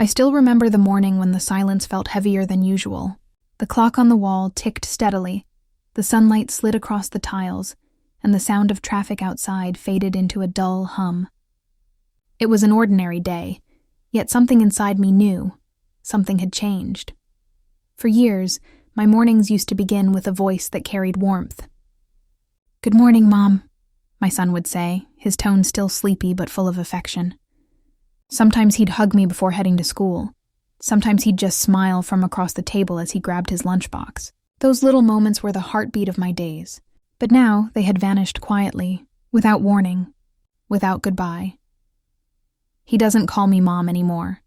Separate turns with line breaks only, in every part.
I still remember the morning when the silence felt heavier than usual. The clock on the wall ticked steadily, the sunlight slid across the tiles, and the sound of traffic outside faded into a dull hum. It was an ordinary day, yet something inside me knew. Something had changed. For years, my mornings used to begin with a voice that carried warmth. "Good morning, Mom," my son would say, his tone still sleepy but full of affection. Sometimes he'd hug me before heading to school. Sometimes he'd just smile from across the table as he grabbed his lunchbox. Those little moments were the heartbeat of my days. But now they had vanished quietly, without warning, without goodbye. He doesn't call me Mom anymore.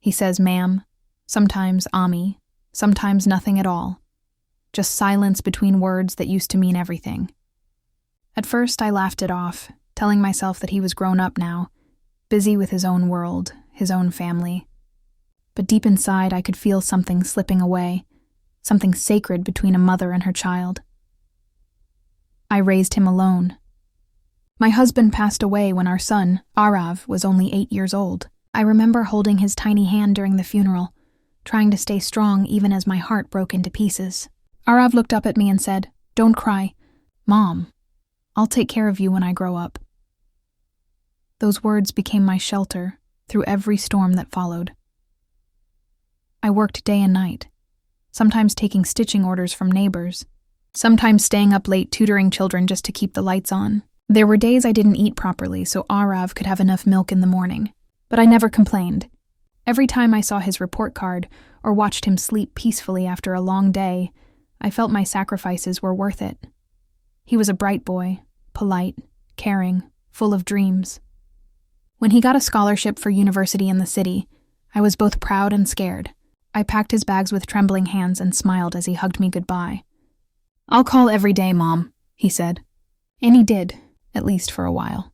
He says ma'am, sometimes Ami, sometimes nothing at all. Just silence between words that used to mean everything. At first I laughed it off, telling myself that he was grown up now, busy with his own world, his own family. But deep inside I could feel something slipping away, something sacred between a mother and her child. I raised him alone. My husband passed away when our son, Arav, was only 8 years old. I remember holding his tiny hand during the funeral, trying to stay strong even as my heart broke into pieces. Arav looked up at me and said, "Don't cry. Mom, I'll take care of you when I grow up." Those words became my shelter through every storm that followed. I worked day and night, sometimes taking stitching orders from neighbors, sometimes staying up late tutoring children just to keep the lights on. There were days I didn't eat properly so Arav could have enough milk in the morning, but I never complained. Every time I saw his report card or watched him sleep peacefully after a long day, I felt my sacrifices were worth it. He was a bright boy, polite, caring, full of dreams. When he got a scholarship for university in the city, I was both proud and scared. I packed his bags with trembling hands and smiled as he hugged me goodbye. "I'll call every day, Mom," he said. And he did, at least for a while.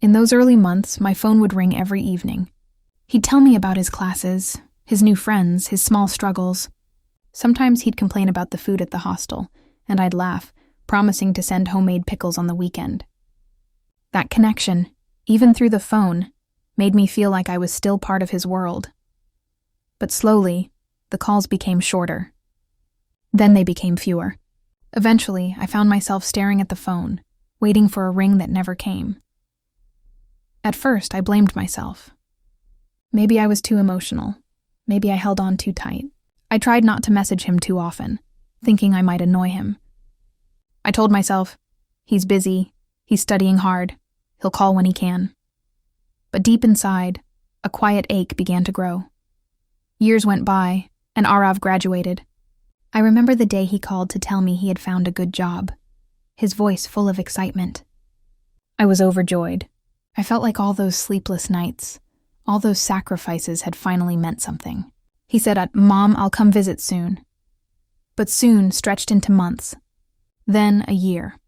In those early months, my phone would ring every evening. He'd tell me about his classes, his new friends, his small struggles. Sometimes he'd complain about the food at the hostel, and I'd laugh, promising to send homemade pickles on the weekend. That connection, even through the phone, made me feel like I was still part of his world. But slowly, the calls became shorter. Then they became fewer. Eventually, I found myself staring at the phone, waiting for a ring that never came. At first, I blamed myself. Maybe I was too emotional. Maybe I held on too tight. I tried not to message him too often, thinking I might annoy him. I told myself, he's busy, he's studying hard, he'll call when he can. But deep inside, a quiet ache began to grow. Years went by, and Arav graduated. I remember the day he called to tell me he had found a good job, his voice full of excitement. I was overjoyed. I felt like all those sleepless nights, all those sacrifices had finally meant something. He said, "Mom, I'll come visit soon." But soon stretched into months, then a year.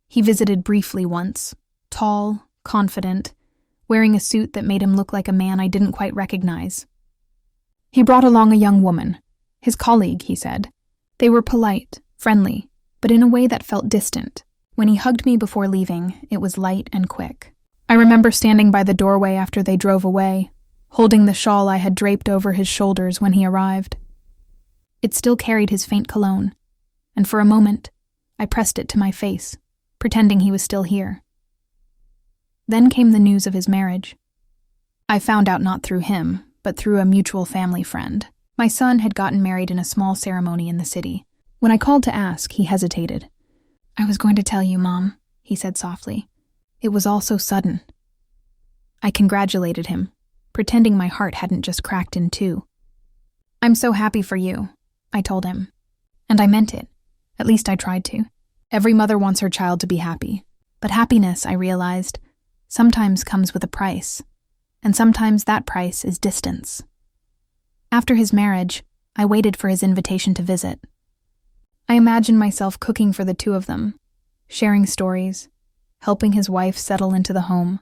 He visited briefly once, tall, confident, wearing a suit that made him look like a man I didn't quite recognize. He brought along a young woman, his colleague, he said. They were polite, friendly, but in a way that felt distant. When he hugged me before leaving, it was light and quick. I remember standing by the doorway after they drove away, holding the shawl I had draped over his shoulders when he arrived. It still carried his faint cologne, and for a moment, I pressed it to my face, pretending he was still here. Then came the news of his marriage. I found out not through him, but through a mutual family friend. My son had gotten married in a small ceremony in the city. When I called to ask, he hesitated. "I was going to tell you, Mom," he said softly. "It was all so sudden." I congratulated him, pretending my heart hadn't just cracked in two. "I'm so happy for you," I told him. And I meant it. At least I tried to. Every mother wants her child to be happy. But happiness, I realized, sometimes comes with a price. And sometimes that price is distance. After his marriage, I waited for his invitation to visit. I imagined myself cooking for the two of them, sharing stories, helping his wife settle into the home.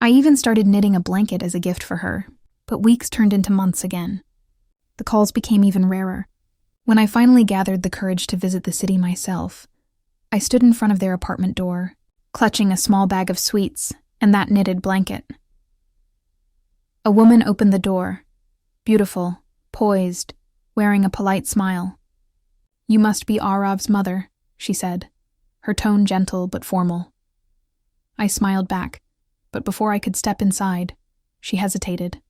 I even started knitting a blanket as a gift for her, but weeks turned into months again. The calls became even rarer. When I finally gathered the courage to visit the city myself, I stood in front of their apartment door, clutching a small bag of sweets and that knitted blanket. A woman opened the door, beautiful, poised, wearing a polite smile. "You must be Arav's mother," she said, her tone gentle but formal. I smiled back, but before I could step inside, she hesitated.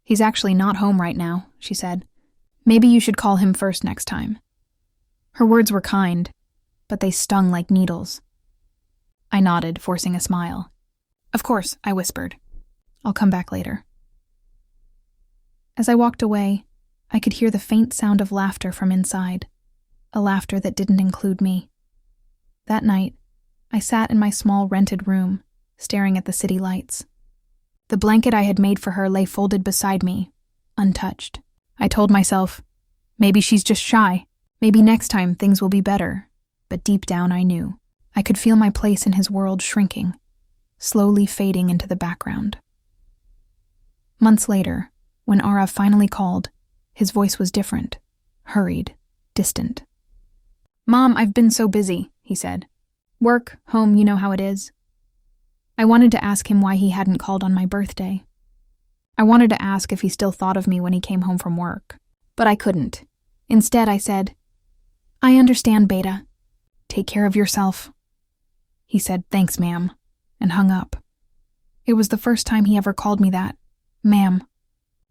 "He's actually not home right now," she said. "Maybe you should call him first next time." Her words were kind, but they stung like needles. I nodded, forcing a smile. "Of course," I whispered. "I'll come back later." As I walked away, I could hear the faint sound of laughter from inside, a laughter that didn't include me. That night, I sat in my small rented room, staring at the city lights. The blanket I had made for her lay folded beside me, untouched. I told myself, maybe she's just shy. Maybe next time things will be better. But deep down I knew. I could feel my place in his world shrinking, slowly fading into the background. Months later, when Arav finally called, his voice was different, hurried, distant. "Mom, I've been so busy," he said. "Work, home, you know how it is." I wanted to ask him why he hadn't called on my birthday. I wanted to ask if he still thought of me when he came home from work, but I couldn't. Instead, I said, "I understand, Beta. Take care of yourself." He said, "Thanks, ma'am," and hung up. It was the first time he ever called me that, ma'am.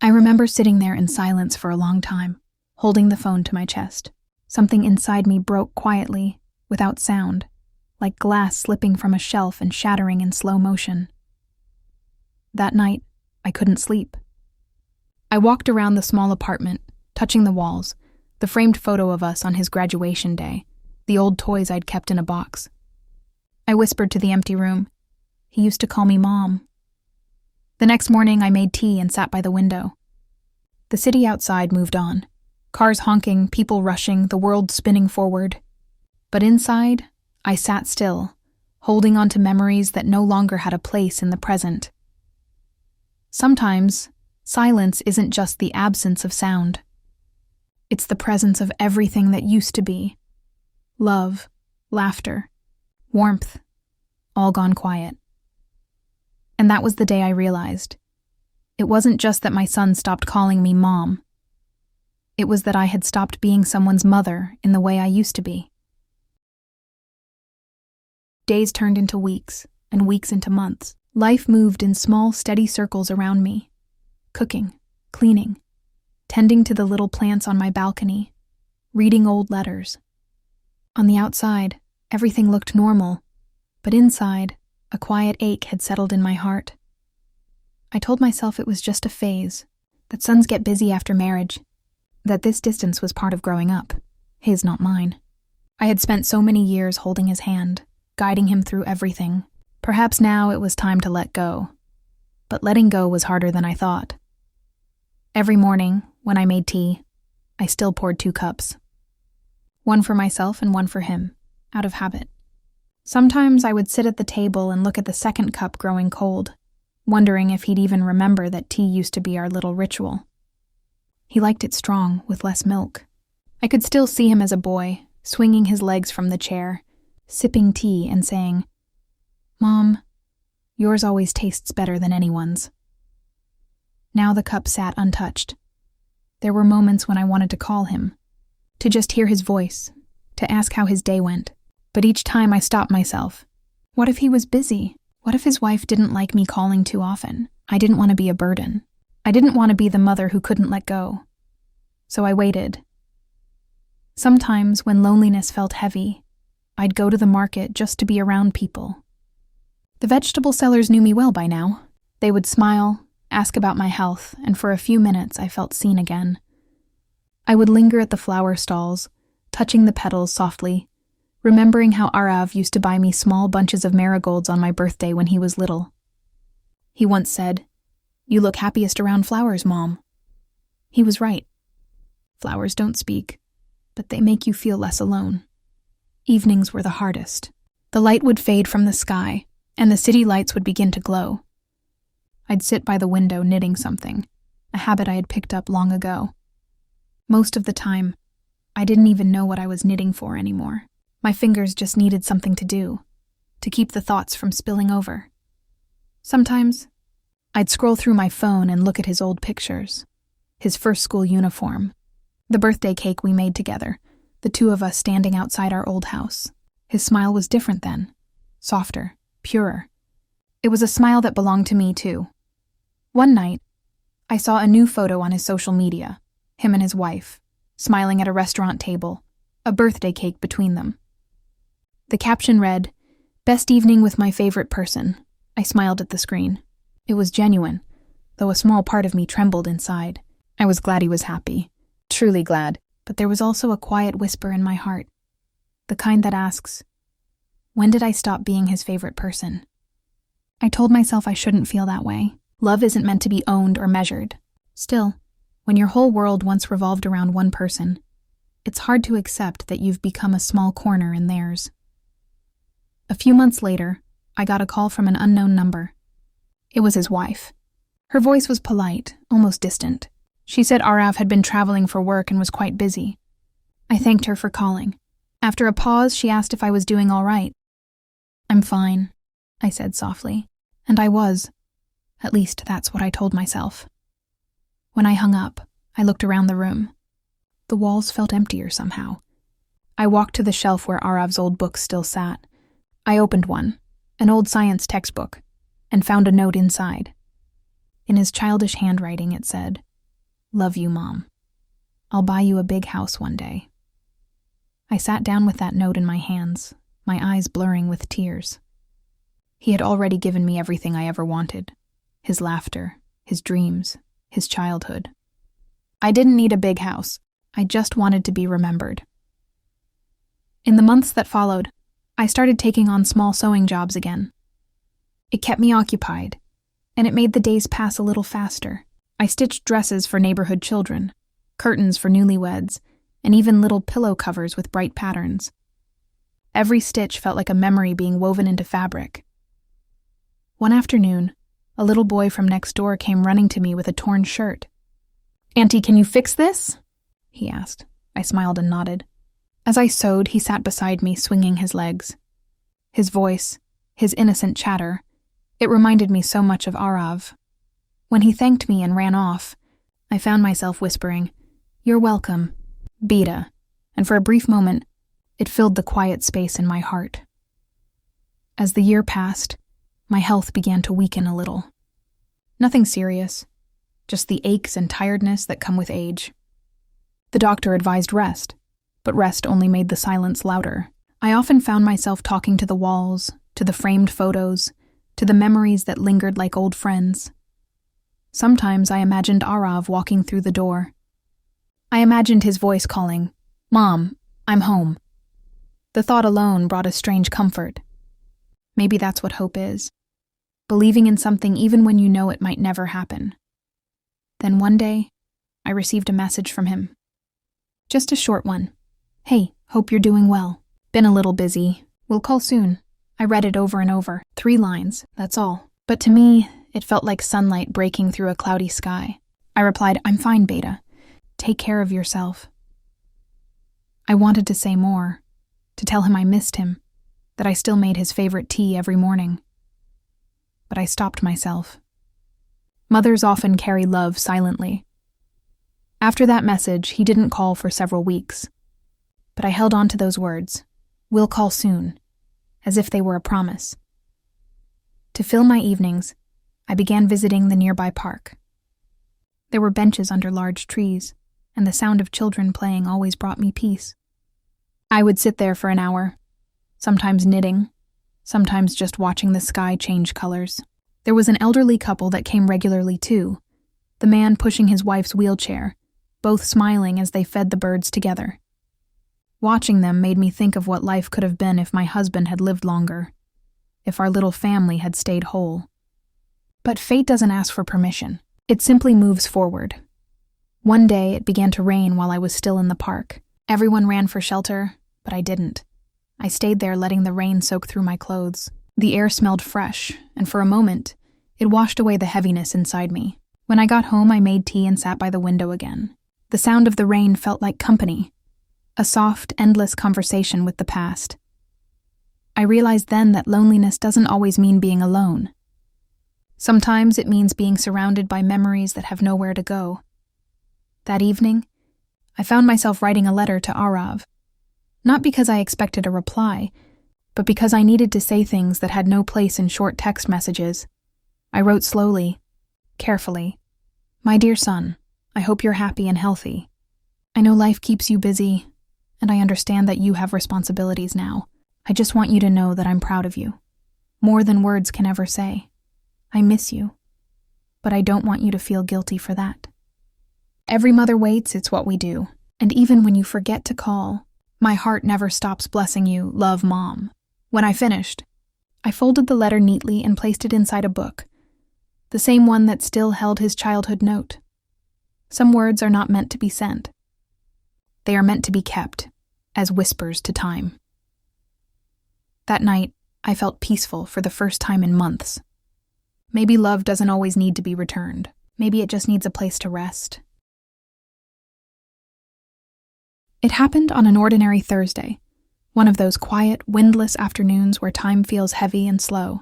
I remember sitting there in silence for a long time, holding the phone to my chest. Something inside me broke quietly, without sound, like glass slipping from a shelf and shattering in slow motion. That night, I couldn't sleep. I walked around the small apartment, touching the walls, the framed photo of us on his graduation day, the old toys I'd kept in a box. I whispered to the empty room, "He used to call me Mom." The next morning, I made tea and sat by the window. The city outside moved on, cars honking, people rushing, the world spinning forward. But inside, I sat still, holding on to memories that no longer had a place in the present. Sometimes, silence isn't just the absence of sound. It's the presence of everything that used to be. Love, laughter, warmth, all gone quiet. And that was the day I realized. It wasn't just that my son stopped calling me Mom. It was that I had stopped being someone's mother in the way I used to be. Days turned into weeks, and weeks into months. Life moved in small, steady circles around me. Cooking, cleaning, tending to the little plants on my balcony, reading old letters. On the outside, everything looked normal, but inside, a quiet ache had settled in my heart. I told myself it was just a phase, that sons get busy after marriage, that this distance was part of growing up, his, not mine. I had spent so many years holding his hand, guiding him through everything. Perhaps now it was time to let go. But letting go was harder than I thought. Every morning, when I made tea, I still poured 2 cups. One for myself and one for him, out of habit. Sometimes I would sit at the table and look at the second cup growing cold, wondering if he'd even remember that tea used to be our little ritual. He liked it strong, with less milk. I could still see him as a boy, swinging his legs from the chair, sipping tea and saying, "Mom, yours always tastes better than anyone's." Now the cup sat untouched. There were moments when I wanted to call him, to just hear his voice, to ask how his day went. But each time I stopped myself. What if he was busy? What if his wife didn't like me calling too often? I didn't want to be a burden. I didn't want to be the mother who couldn't let go. So I waited. Sometimes, when loneliness felt heavy, I'd go to the market just to be around people. The vegetable sellers knew me well by now. They would smile, ask about my health, and for a few minutes I felt seen again. I would linger at the flower stalls, touching the petals softly, remembering how Arav used to buy me small bunches of marigolds on my birthday when he was little. He once said, "You look happiest around flowers, Mom." He was right. Flowers don't speak, but they make you feel less alone. Evenings were the hardest. The light would fade from the sky, and the city lights would begin to glow. I'd sit by the window knitting something, a habit I had picked up long ago. Most of the time, I didn't even know what I was knitting for anymore. My fingers just needed something to do, to keep the thoughts from spilling over. Sometimes, I'd scroll through my phone and look at his old pictures. His first school uniform. The birthday cake we made together, the two of us standing outside our old house. His smile was different then. Softer, purer. It was a smile that belonged to me too. One night, I saw a new photo on his social media, him and his wife, smiling at a restaurant table, a birthday cake between them. The caption read, "Best evening with my favorite person." I smiled at the screen. It was genuine, though a small part of me trembled inside. I was glad he was happy, truly glad, but there was also a quiet whisper in my heart, the kind that asks, when did I stop being his favorite person? I told myself I shouldn't feel that way. Love isn't meant to be owned or measured. Still, when your whole world once revolved around one person, it's hard to accept that you've become a small corner in theirs. A few months later, I got a call from an unknown number. It was his wife. Her voice was polite, almost distant. She said Arav had been traveling for work and was quite busy. I thanked her for calling. After a pause, she asked if I was doing all right. "I'm fine," I said softly. And I was. At least that's what I told myself. When I hung up, I looked around the room. The walls felt emptier somehow. I walked to the shelf where Arav's old books still sat. I opened one, an old science textbook, and found a note inside. In his childish handwriting, it said, "Love you, Mom. I'll buy you a big house one day." I sat down with that note in my hands, my eyes blurring with tears. He had already given me everything I ever wanted. His laughter, his dreams, his childhood. I didn't need a big house. I just wanted to be remembered. In the months that followed, I started taking on small sewing jobs again. It kept me occupied, and it made the days pass a little faster. I stitched dresses for neighborhood children, curtains for newlyweds, and even little pillow covers with bright patterns. Every stitch felt like a memory being woven into fabric. One afternoon, a little boy from next door came running to me with a torn shirt. "Auntie, can you fix this?" he asked. I smiled and nodded. As I sewed, he sat beside me, swinging his legs. His voice, his innocent chatter, it reminded me so much of Arav. When he thanked me and ran off, I found myself whispering, "You're welcome, Beta," and for a brief moment, it filled the quiet space in my heart. As the year passed, my health began to weaken a little. Nothing serious, just the aches and tiredness that come with age. The doctor advised rest, but rest only made the silence louder. I often found myself talking to the walls, to the framed photos, to the memories that lingered like old friends. Sometimes I imagined Arav walking through the door. I imagined his voice calling, "Mom, I'm home." The thought alone brought a strange comfort. Maybe that's what hope is. Believing in something even when you know it might never happen. Then one day, I received a message from him. Just a short one. "Hey, hope you're doing well. Been a little busy. We'll call soon." I read it over and over. 3 lines, that's all. But to me, it felt like sunlight breaking through a cloudy sky. I replied, "I'm fine, Beta. Take care of yourself." I wanted to say more, to tell him I missed him, that I still made his favorite tea every morning. But I stopped myself. Mothers often carry love silently. After that message, he didn't call for several weeks. But I held on to those words, "We'll call soon," as if they were a promise. To fill my evenings, I began visiting the nearby park. There were benches under large trees, and the sound of children playing always brought me peace. I would sit there for an hour, sometimes knitting, sometimes just watching the sky change colors. There was an elderly couple that came regularly too, the man pushing his wife's wheelchair, both smiling as they fed the birds together. Watching them made me think of what life could have been if my husband had lived longer, if our little family had stayed whole. But fate doesn't ask for permission. It simply moves forward. One day it began to rain while I was still in the park. Everyone ran for shelter, but I didn't. I stayed there letting the rain soak through my clothes. The air smelled fresh, and for a moment, it washed away the heaviness inside me. When I got home, I made tea and sat by the window again. The sound of the rain felt like company, a soft, endless conversation with the past. I realized then that loneliness doesn't always mean being alone. Sometimes it means being surrounded by memories that have nowhere to go. That evening, I found myself writing a letter to Arav. Not because I expected a reply, but because I needed to say things that had no place in short text messages. I wrote slowly, carefully. My dear son, I hope you're happy and healthy. I know life keeps you busy, and I understand that you have responsibilities now. I just want you to know that I'm proud of you. More than words can ever say. I miss you, but I don't want you to feel guilty for that. Every mother waits, it's what we do. And even when you forget to call, my heart never stops blessing you, love, Mom. When I finished, I folded the letter neatly and placed it inside a book, the same one that still held his childhood note. Some words are not meant to be sent. They are meant to be kept, as whispers to time. That night, I felt peaceful for the first time in months. Maybe love doesn't always need to be returned. Maybe it just needs a place to rest. It happened on an ordinary Thursday, one of those quiet, windless afternoons where time feels heavy and slow.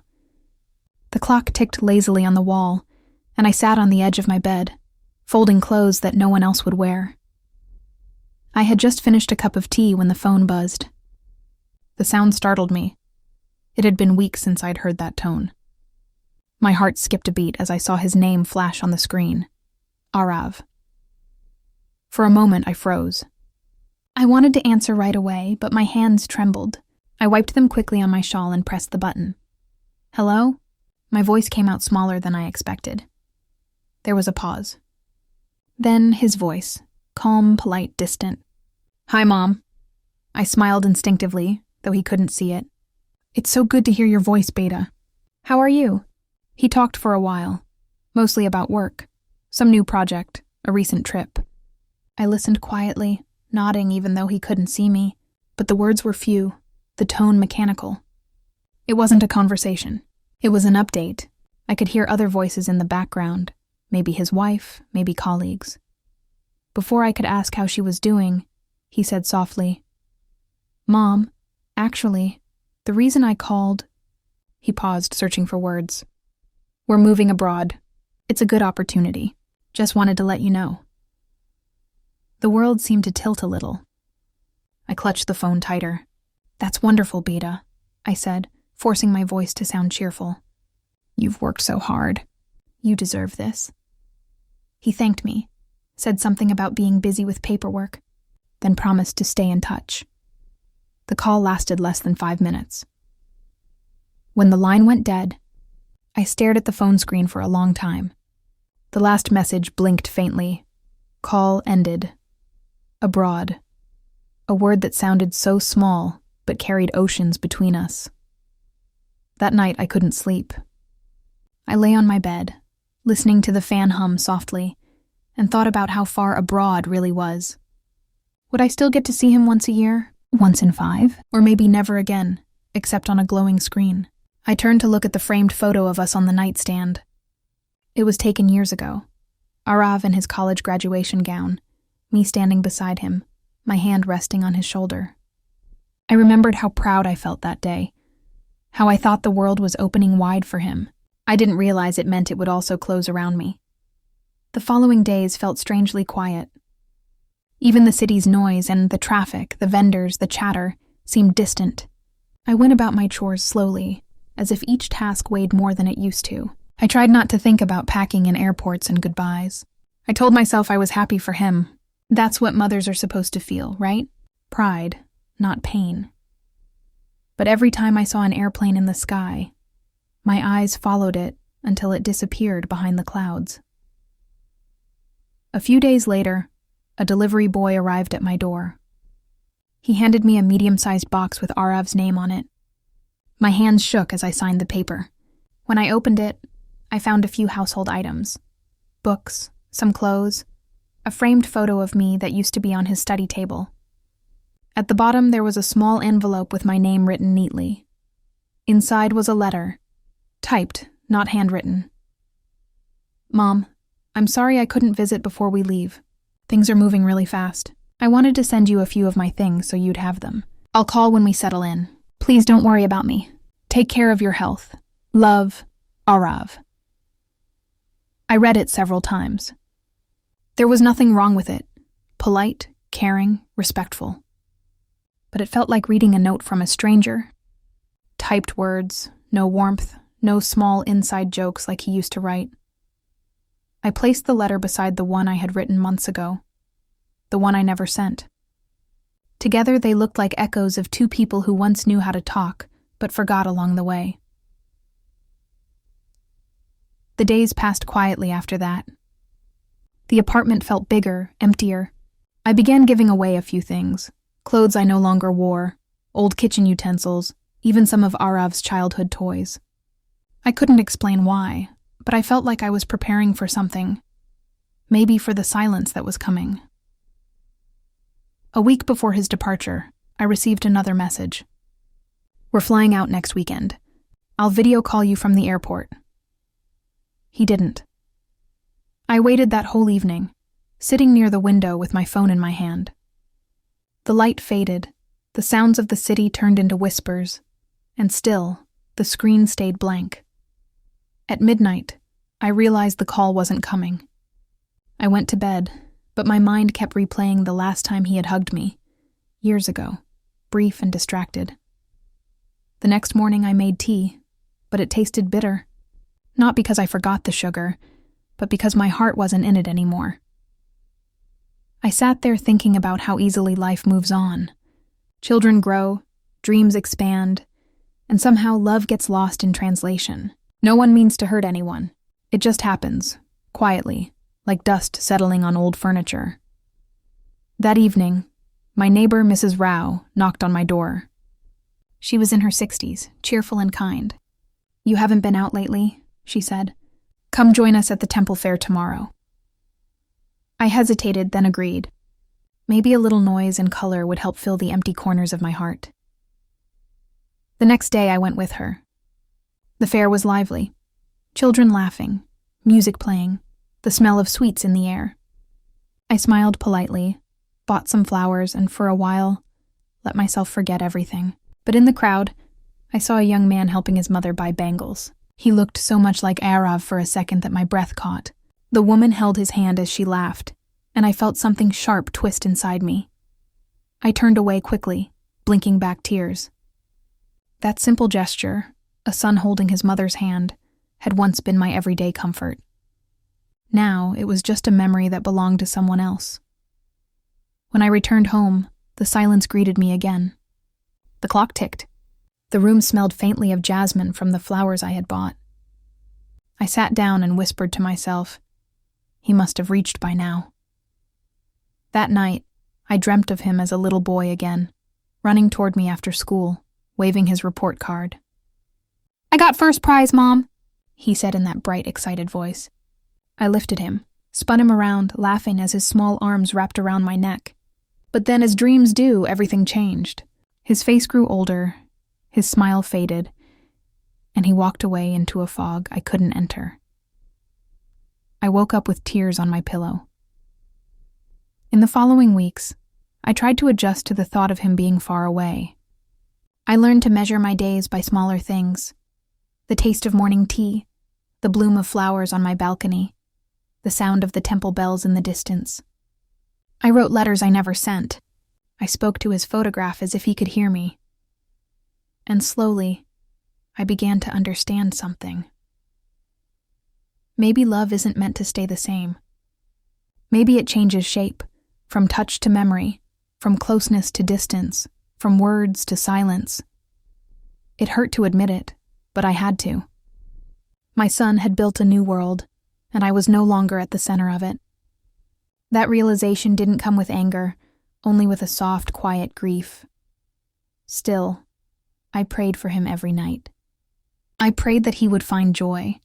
The clock ticked lazily on the wall, and I sat on the edge of my bed, folding clothes that no one else would wear. I had just finished a cup of tea when the phone buzzed. The sound startled me. It had been weeks since I'd heard that tone. My heart skipped a beat as I saw his name flash on the screen. Arav. For a moment, I froze. I wanted to answer right away, but my hands trembled. I wiped them quickly on my shawl and pressed the button. Hello? My voice came out smaller than I expected. There was a pause. Then his voice, calm, polite, distant. Hi, Mom. I smiled instinctively, though he couldn't see it. It's so good to hear your voice, Beta. How are you? He talked for a while, mostly about work, some new project, a recent trip. I listened quietly, nodding even though he couldn't see me, but the words were few, the tone mechanical. It wasn't a conversation. It was an update. I could hear other voices in the background, maybe his wife, maybe colleagues. Before I could ask how she was doing, he said softly, Mom, actually, the reason I called... He paused, searching for words. We're moving abroad. It's a good opportunity. Just wanted to let you know. The world seemed to tilt a little. I clutched the phone tighter. That's wonderful, Beta, I said, forcing my voice to sound cheerful. You've worked so hard. You deserve this. He thanked me, said something about being busy with paperwork, then promised to stay in touch. The call lasted less than 5 minutes. When the line went dead, I stared at the phone screen for a long time. The last message blinked faintly. Call ended. Abroad. A word that sounded so small, but carried oceans between us. That night I couldn't sleep. I lay on my bed, listening to the fan hum softly, and thought about how far abroad really was. Would I still get to see him once a year? Once in 5? Or maybe never again, except on a glowing screen? I turned to look at the framed photo of us on the nightstand. It was taken years ago. Arav in his college graduation gown, me standing beside him, my hand resting on his shoulder. I remembered how proud I felt that day, how I thought the world was opening wide for him. I didn't realize it meant it would also close around me. The following days felt strangely quiet. Even the city's noise and the traffic, the vendors, the chatter, seemed distant. I went about my chores slowly, as if each task weighed more than it used to. I tried not to think about packing in airports and goodbyes. I told myself I was happy for him. That's what mothers are supposed to feel, right? Pride, not pain. But every time I saw an airplane in the sky, my eyes followed it until it disappeared behind the clouds. A few days later, a delivery boy arrived at my door. He handed me a medium-sized box with Arav's name on it. My hands shook as I signed the paper. When I opened it, I found a few household items. Books, some clothes, a framed photo of me that used to be on his study table. At the bottom there was a small envelope with my name written neatly. Inside was a letter, typed, not handwritten. Mom, I'm sorry I couldn't visit before we leave. Things are moving really fast. I wanted to send you a few of my things so you'd have them. I'll call when we settle in. Please don't worry about me. Take care of your health. Love, Arav. I read it several times. There was nothing wrong with it. Polite, caring, respectful. But it felt like reading a note from a stranger. Typed words, no warmth, no small inside jokes like he used to write. I placed the letter beside the one I had written months ago, the one I never sent. Together they looked like echoes of two people who once knew how to talk, but forgot along the way. The days passed quietly after that. The apartment felt bigger, emptier. I began giving away a few things. Clothes I no longer wore, old kitchen utensils, even some of Arav's childhood toys. I couldn't explain why, but I felt like I was preparing for something. Maybe for the silence that was coming. A week before his departure, I received another message. "We're flying out next weekend. I'll video call you from the airport." He didn't. I waited that whole evening, sitting near the window with my phone in my hand. The light faded, the sounds of the city turned into whispers, and still, the screen stayed blank. At midnight, I realized the call wasn't coming. I went to bed, but my mind kept replaying the last time he had hugged me, years ago, brief and distracted. The next morning I made tea, but it tasted bitter. Not because I forgot the sugar, but because my heart wasn't in it anymore. I sat there thinking about how easily life moves on. Children grow, dreams expand, and somehow love gets lost in translation. No one means to hurt anyone. It just happens, quietly, like dust settling on old furniture. That evening, my neighbor, Mrs. Rao, knocked on my door. She was in her 60s, cheerful and kind. "You haven't been out lately," she said. "Come join us at the temple fair tomorrow." I hesitated, then agreed. Maybe a little noise and color would help fill the empty corners of my heart. The next day I went with her. The fair was lively. Children laughing, music playing, the smell of sweets in the air. I smiled politely, bought some flowers, and for a while, let myself forget everything. But in the crowd, I saw a young man helping his mother buy bangles. He looked so much like Arav for a second that my breath caught. The woman held his hand as she laughed, and I felt something sharp twist inside me. I turned away quickly, blinking back tears. That simple gesture, a son holding his mother's hand, had once been my everyday comfort. Now it was just a memory that belonged to someone else. When I returned home, the silence greeted me again. The clock ticked. The room smelled faintly of jasmine from the flowers I had bought. I sat down and whispered to myself, he must have reached by now. That night, I dreamt of him as a little boy again, running toward me after school, waving his report card. "I got first prize, Mom," he said in that bright, excited voice. I lifted him, spun him around, laughing as his small arms wrapped around my neck. But then, as dreams do, everything changed. His face grew older, his smile faded, and he walked away into a fog I couldn't enter. I woke up with tears on my pillow. In the following weeks, I tried to adjust to the thought of him being far away. I learned to measure my days by smaller things. The taste of morning tea, the bloom of flowers on my balcony, the sound of the temple bells in the distance. I wrote letters I never sent. I spoke to his photograph as if he could hear me. And slowly, I began to understand something. Maybe love isn't meant to stay the same. Maybe it changes shape, from touch to memory, from closeness to distance, from words to silence. It hurt to admit it, but I had to. My son had built a new world, and I was no longer at the center of it. That realization didn't come with anger, only with a soft, quiet grief. Still, I prayed for him every night. I prayed that he would find joy,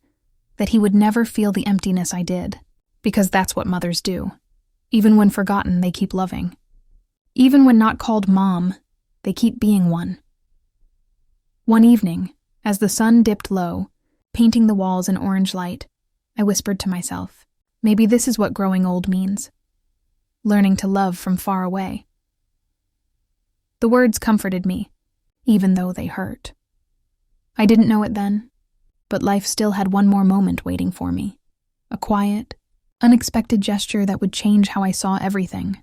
that he would never feel the emptiness I did, because that's what mothers do. Even when forgotten, they keep loving. Even when not called Mom, they keep being one. One evening, as the sun dipped low, painting the walls in orange light, I whispered to myself, maybe this is what growing old means. Learning to love from far away. The words comforted me, even though they hurt. I didn't know it then, but life still had one more moment waiting for me. a quiet, unexpected gesture that would change how I saw everything.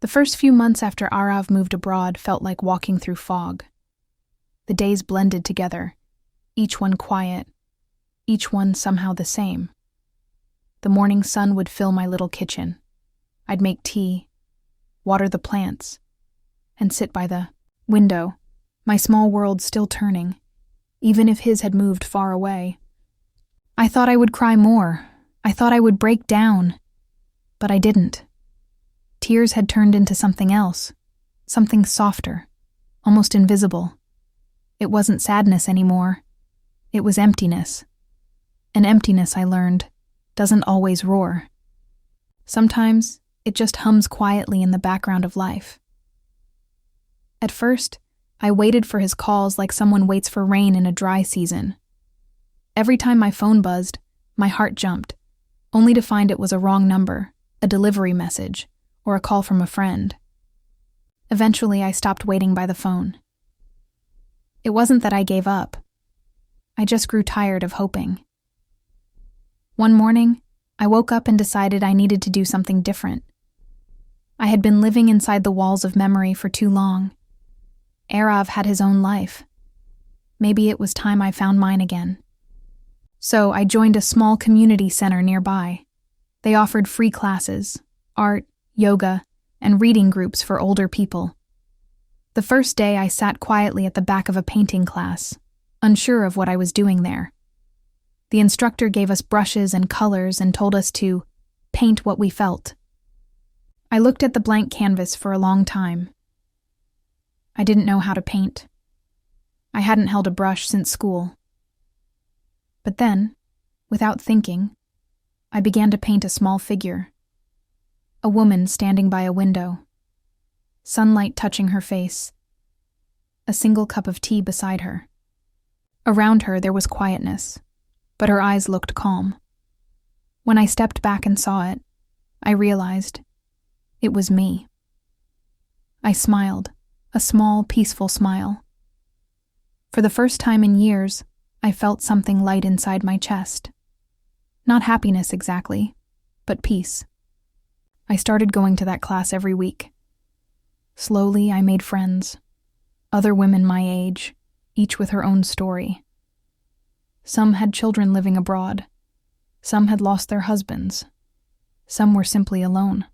The first few months after Arav moved abroad felt like walking through fog. The days blended together, each one quiet, each one somehow the same. The morning sun would fill my little kitchen. I'd make tea, water the plants, and sit by the window, my small world still turning, even if his had moved far away. I thought I would cry more. I thought I would break down, but I didn't. Tears had turned into something else, something softer, almost invisible. It wasn't sadness anymore. It was emptiness. And emptiness, I learned, doesn't always roar. Sometimes it just hums quietly in the background of life. At first, I waited for his calls like someone waits for rain in a dry season. Every time my phone buzzed, my heart jumped, only to find it was a wrong number, a delivery message, or a call from a friend. Eventually, I stopped waiting by the phone. It wasn't that I gave up. I just grew tired of hoping. One morning, I woke up and decided I needed to do something different. I had been living inside the walls of memory for too long. Arav had his own life. Maybe it was time I found mine again. So I joined a small community center nearby. They offered free classes, art, yoga, and reading groups for older people. The first day I sat quietly at the back of a painting class, unsure of what I was doing there. The instructor gave us brushes and colors and told us to paint what we felt. I looked at the blank canvas for a long time. I didn't know how to paint. I hadn't held a brush since school. But then, without thinking, I began to paint a small figure. A woman standing by a window. Sunlight touching her face. A single cup of tea beside her. Around her there was quietness, but her eyes looked calm. When I stepped back and saw it, I realized it was me. I smiled, a small, peaceful smile. For the first time in years, I felt something light inside my chest. Not happiness exactly, but peace. I started going to that class every week. Slowly, I made friends. Other women my age, each with her own story. Some had children living abroad. Some had lost their husbands. Some were simply alone.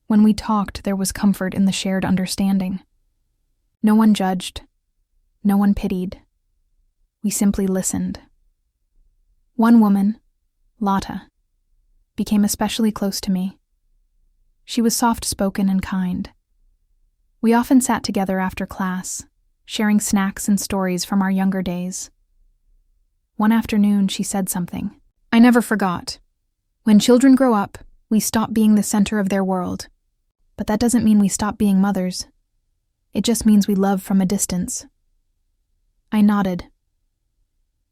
When we talked, there was comfort in the shared understanding. No one judged. No one pitied. We simply listened. One woman, Lata, became especially close to me. She was soft-spoken and kind. We often sat together after class, sharing snacks and stories from our younger days. One afternoon, she said something I never forgot. When children grow up, we stop being the center of their world. But that doesn't mean we stop being mothers. It just means we love from a distance. I nodded.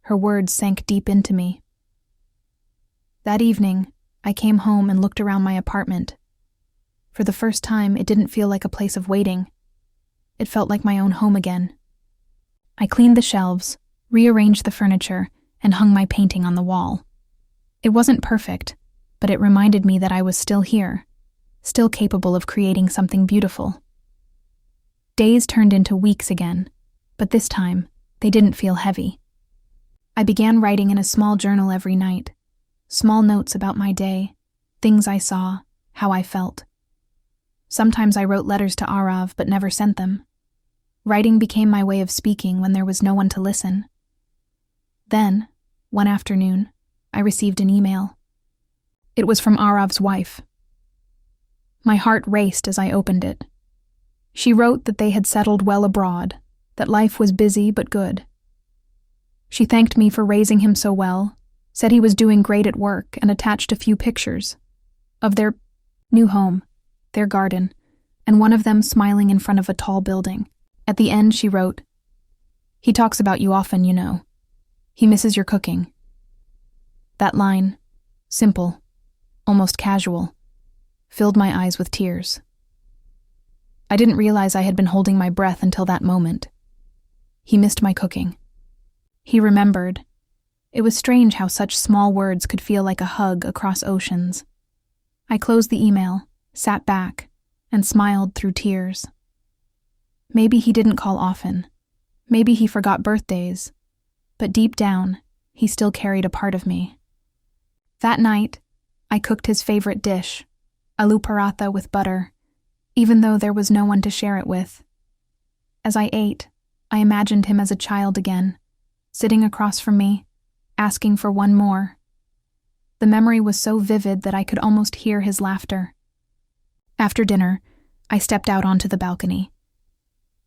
Her words sank deep into me. That evening, I came home and looked around my apartment. For the first time, it didn't feel like a place of waiting. It felt like my own home again. I cleaned the shelves, rearranged the furniture, and hung my painting on the wall. It wasn't perfect, but it reminded me that I was still here, still capable of creating something beautiful. Days turned into weeks again, but this time, they didn't feel heavy. I began writing in a small journal every night, small notes about my day, things I saw, how I felt. Sometimes I wrote letters to Arav but never sent them. Writing became my way of speaking when there was no one to listen. Then, one afternoon, I received an email. It was from Arav's wife. My heart raced as I opened it. She wrote that they had settled well abroad, that life was busy but good. She thanked me for raising him so well, said he was doing great at work, and attached a few pictures of their new home, their garden, and one of them smiling in front of a tall building. At the end, she wrote, "He talks about you often, you know. He misses your cooking." That line, simple, almost casual, filled my eyes with tears. I didn't realize I had been holding my breath until that moment. He missed my cooking. He remembered, It was strange how such small words could feel like a hug across oceans. I closed the email, sat back, and smiled through tears. Maybe he didn't call often. Maybe he forgot birthdays. But deep down, he still carried a part of me. That night, I cooked his favorite dish, aloo paratha with butter, even though there was no one to share it with. As I ate, I imagined him as a child again, sitting across from me, asking for one more. The memory was so vivid that I could almost hear his laughter. After dinner, I stepped out onto the balcony.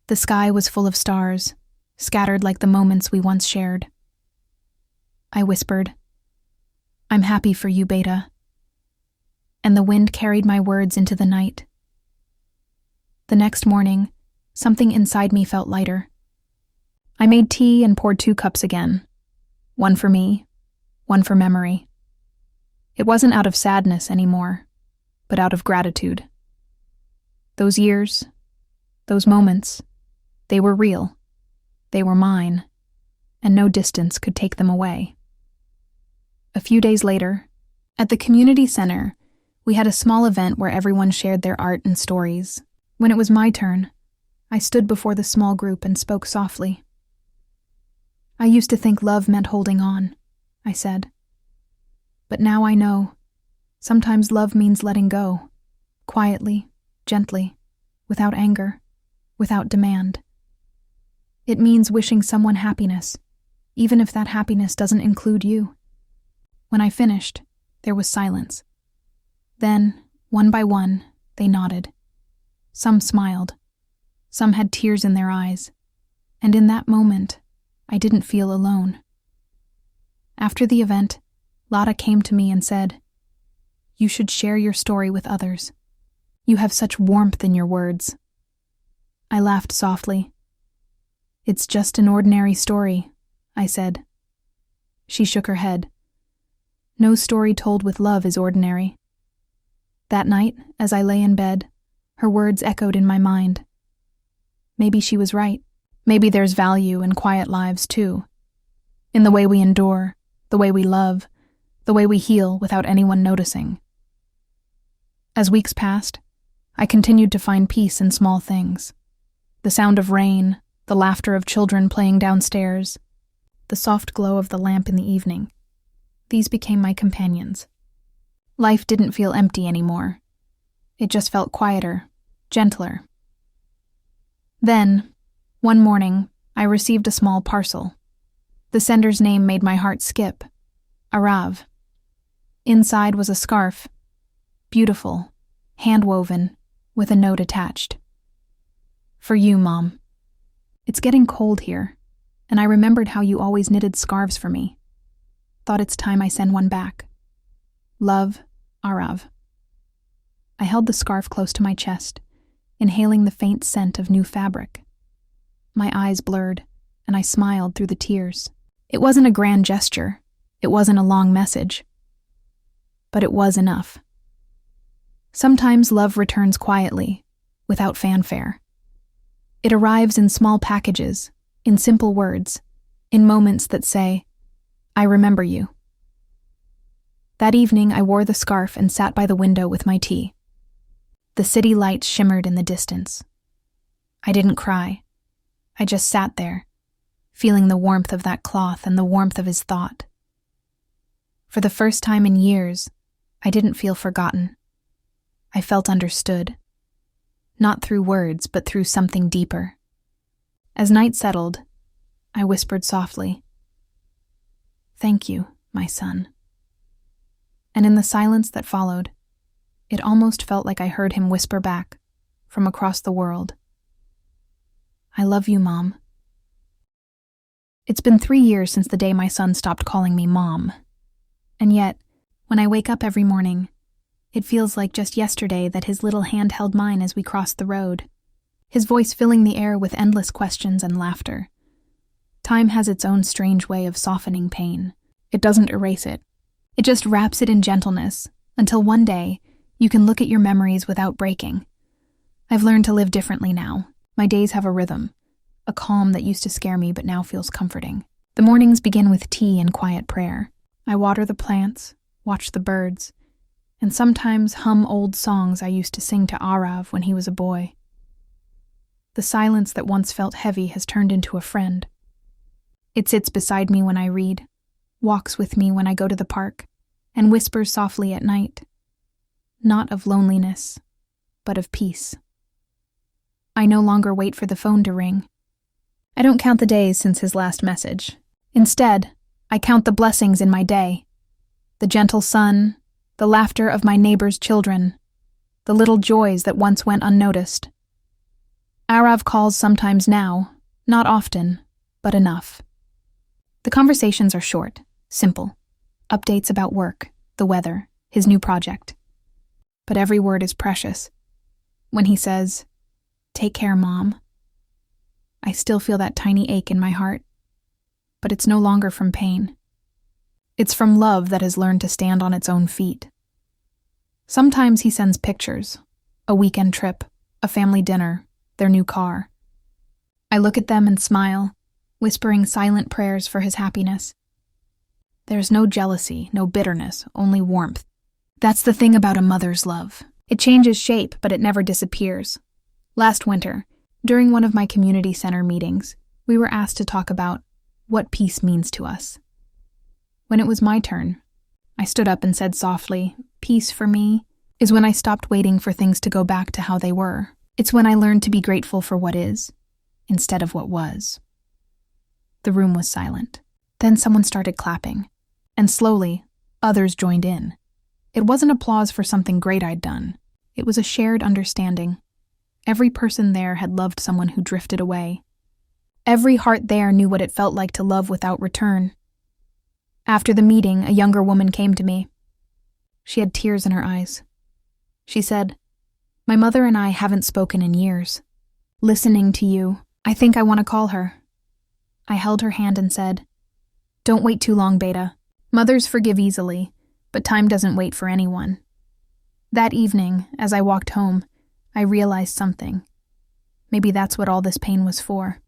The sky was full of stars, scattered like the moments we once shared. I whispered, "I'm happy for you, Beta." And the wind carried my words into the night. The next morning, something inside me felt lighter. I made tea and poured 2 cups again. One for me, one for memory. It wasn't out of sadness anymore, but out of gratitude. Those years, those moments, they were real. They were mine, and no distance could take them away. A few days later, at the community center, we had a small event where everyone shared their art and stories. When it was my turn, I stood before the small group and spoke softly. "I used to think love meant holding on," I said. "But now I know. Sometimes love means letting go, quietly, gently, without anger, without demand. It means wishing someone happiness, even if that happiness doesn't include you." When I finished, there was silence. Then, one by one, they nodded. Some smiled. Some had tears in their eyes. And in that moment, I didn't feel alone. After the event, Lotta came to me and said, "You should share your story with others. You have such warmth in your words." I laughed softly. "It's just an ordinary story," I said. She shook her head. "No story told with love is ordinary." That night, as I lay in bed, her words echoed in my mind. Maybe she was right. Maybe there's value in quiet lives too. In the way we endure, the way we love, the way we heal without anyone noticing. As weeks passed, I continued to find peace in small things. The sound of rain, the laughter of children playing downstairs, the soft glow of the lamp in the evening. These became my companions. Life didn't feel empty anymore. It just felt quieter, gentler. Then, one morning, I received a small parcel. The sender's name made my heart skip. Arav. Inside was a scarf. Beautiful, hand-woven, with a note attached. "For you, Mom. It's getting cold here, and I remembered how you always knitted scarves for me. Thought it's time I send one back. Love, Arav." I held the scarf close to my chest, inhaling the faint scent of new fabric. My eyes blurred, and I smiled through the tears. It wasn't a grand gesture. It wasn't a long message. But it was enough. Sometimes love returns quietly, without fanfare. It arrives in small packages, in simple words, in moments that say, "I remember you." That evening, I wore the scarf and sat by the window with my tea. The city lights shimmered in the distance. I didn't cry. I just sat there, feeling the warmth of that cloth and the warmth of his thought. For the first time in years, I didn't feel forgotten. I felt understood. Not through words, but through something deeper. As night settled, I whispered softly, "Thank you, my son." And in the silence that followed, it almost felt like I heard him whisper back, from across the world, "I love you, Mom." It's been 3 years since the day my son stopped calling me Mom. And yet, when I wake up every morning, it feels like just yesterday that his little hand held mine as we crossed the road, his voice filling the air with endless questions and laughter. Time has its own strange way of softening pain. It doesn't erase it. It just wraps it in gentleness, until one day, you can look at your memories without breaking. I've learned to live differently now. My days have a rhythm, a calm that used to scare me but now feels comforting. The mornings begin with tea and quiet prayer. I water the plants, watch the birds, and sometimes hum old songs I used to sing to Arav when he was a boy. The silence that once felt heavy has turned into a friend. It sits beside me when I read, walks with me when I go to the park, and whispers softly at night. Not of loneliness, but of peace. I no longer wait for the phone to ring. I don't count the days since his last message. Instead, I count the blessings in my day. The gentle sun, the laughter of my neighbor's children, the little joys that once went unnoticed. Arav calls sometimes now, not often, but enough. The conversations are short, simple. Updates about work, the weather, his new project. But every word is precious. When he says, "Take care, Mom," I still feel that tiny ache in my heart. But it's no longer from pain. It's from love that has learned to stand on its own feet. Sometimes he sends pictures, a weekend trip, a family dinner, their new car. I look at them and smile, whispering silent prayers for his happiness. There's no jealousy, no bitterness, only warmth. That's the thing about a mother's love. It changes shape, but it never disappears. Last winter, during one of my community center meetings, we were asked to talk about what peace means to us. When it was my turn, I stood up and said softly, "Peace for me is when I stopped waiting for things to go back to how they were. It's when I learned to be grateful for what is, instead of what was." The room was silent. Then someone started clapping, and slowly, others joined in. It wasn't applause for something great I'd done. It was a shared understanding. Every person there had loved someone who drifted away. Every heart there knew what it felt like to love without return. After the meeting, a younger woman came to me. She had tears in her eyes. She said, "My mother and I haven't spoken in years. Listening to you, I think I want to call her." I held her hand and said, "Don't wait too long, Beta. Mothers forgive easily, but time doesn't wait for anyone." That evening, as I walked home, I realized something. Maybe that's what all this pain was for.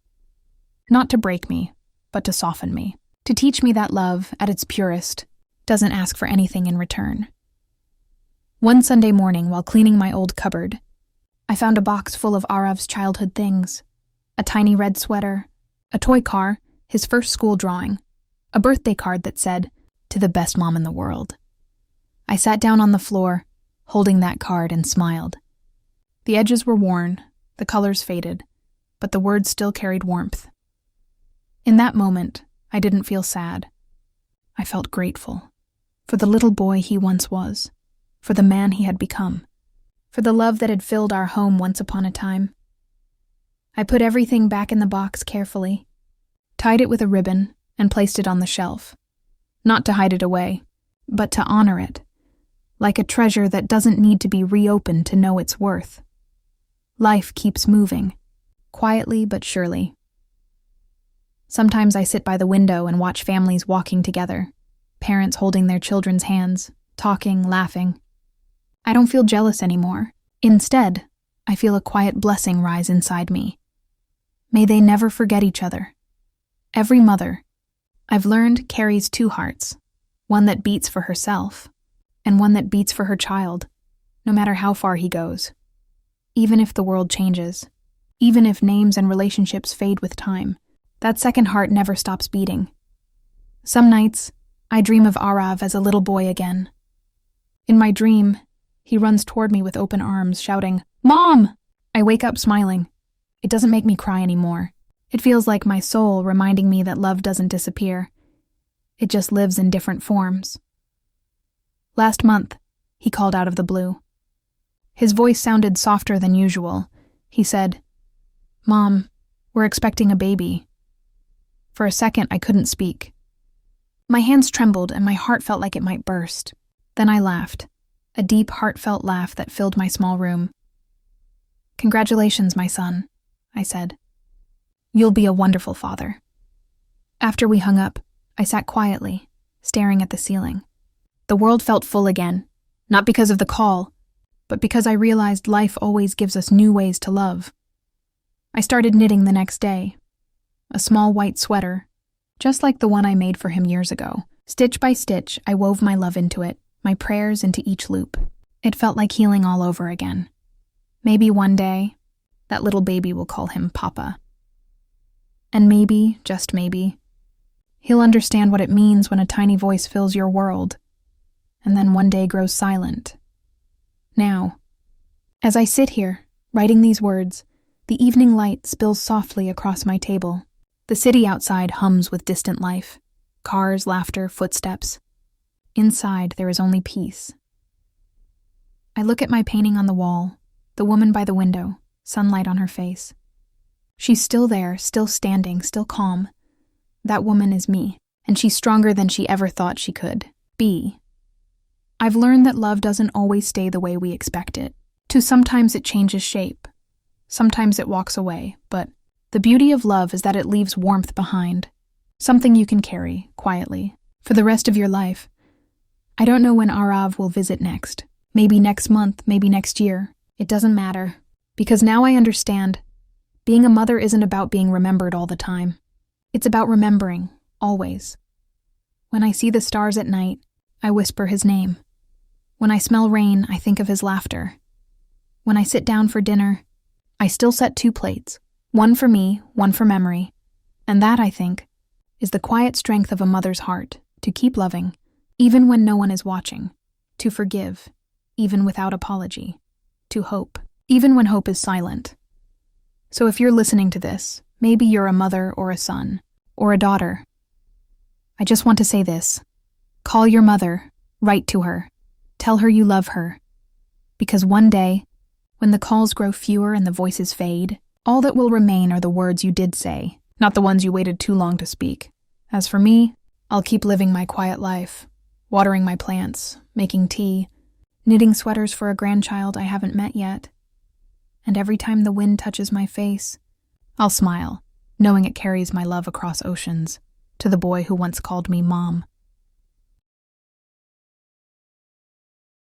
Not to break me, but to soften me. To teach me that love, at its purest, doesn't ask for anything in return. One Sunday morning, while cleaning my old cupboard, I found a box full of Arav's childhood things. A tiny red sweater, a toy car, his first school drawing, a birthday card that said, "To the best mom in the world." I sat down on the floor, holding that card, and smiled. The edges were worn, the colors faded, but the words still carried warmth. In that moment, I didn't feel sad. I felt grateful for the little boy he once was, for the man he had become, for the love that had filled our home once upon a time. I put everything back in the box carefully, tied it with a ribbon, and placed it on the shelf. Not to hide it away, but to honor it, like a treasure that doesn't need to be reopened to know its worth. Life keeps moving, quietly but surely. Sometimes I sit by the window and watch families walking together, parents holding their children's hands, talking, laughing. I don't feel jealous anymore. Instead, I feel a quiet blessing rise inside me. May they never forget each other. Every mother, I've learned, carries two hearts, one that beats for herself, and one that beats for her child, no matter how far he goes. Even if the world changes, even if names and relationships fade with time, that second heart never stops beating. Some nights, I dream of Arav as a little boy again. In my dream, he runs toward me with open arms, shouting, "Mom!" I wake up smiling. It doesn't make me cry anymore. It feels like my soul reminding me that love doesn't disappear. It just lives in different forms. Last month, he called out of the blue. His voice sounded softer than usual. He said, "Mom, we're expecting a baby." For a second, I couldn't speak. My hands trembled and my heart felt like it might burst. Then I laughed, a deep, heartfelt laugh that filled my small room. "Congratulations, my son," I said. "You'll be a wonderful father." After we hung up, I sat quietly, staring at the ceiling. The world felt full again, not because of the call, but because I realized life always gives us new ways to love. I started knitting the next day. A small white sweater, just like the one I made for him years ago. Stitch by stitch, I wove my love into it, my prayers into each loop. It felt like healing all over again. Maybe one day, that little baby will call him Papa. And maybe, just maybe, he'll understand what it means when a tiny voice fills your world, and then one day grows silent. Now, as I sit here, writing these words, the evening light spills softly across my table. The city outside hums with distant life. Cars, laughter, footsteps. Inside, there is only peace. I look at my painting on the wall, the woman by the window, sunlight on her face. She's still there, still standing, still calm. That woman is me, and she's stronger than she ever thought she could be. I've learned that love doesn't always stay the way we expect it. Sometimes it changes shape. Sometimes it walks away, but the beauty of love is that it leaves warmth behind. Something you can carry, quietly, for the rest of your life. I don't know when Arav will visit next. Maybe next month, maybe next year. It doesn't matter. Because now I understand, being a mother isn't about being remembered all the time. It's about remembering, always. When I see the stars at night, I whisper his name. When I smell rain, I think of his laughter. When I sit down for dinner, I still set 2 plates, one for me, one for memory. And that, I think, is the quiet strength of a mother's heart, to keep loving, even when no one is watching, to forgive, even without apology, to hope, even when hope is silent. So if you're listening to this, maybe you're a mother or a son, or a daughter. I just want to say this. Call your mother, write to her, tell her you love her. Because one day, when the calls grow fewer and the voices fade, all that will remain are the words you did say, not the ones you waited too long to speak. As for me, I'll keep living my quiet life, watering my plants, making tea, knitting sweaters for a grandchild I haven't met yet. And every time the wind touches my face, I'll smile, knowing it carries my love across oceans, to the boy who once called me Mom.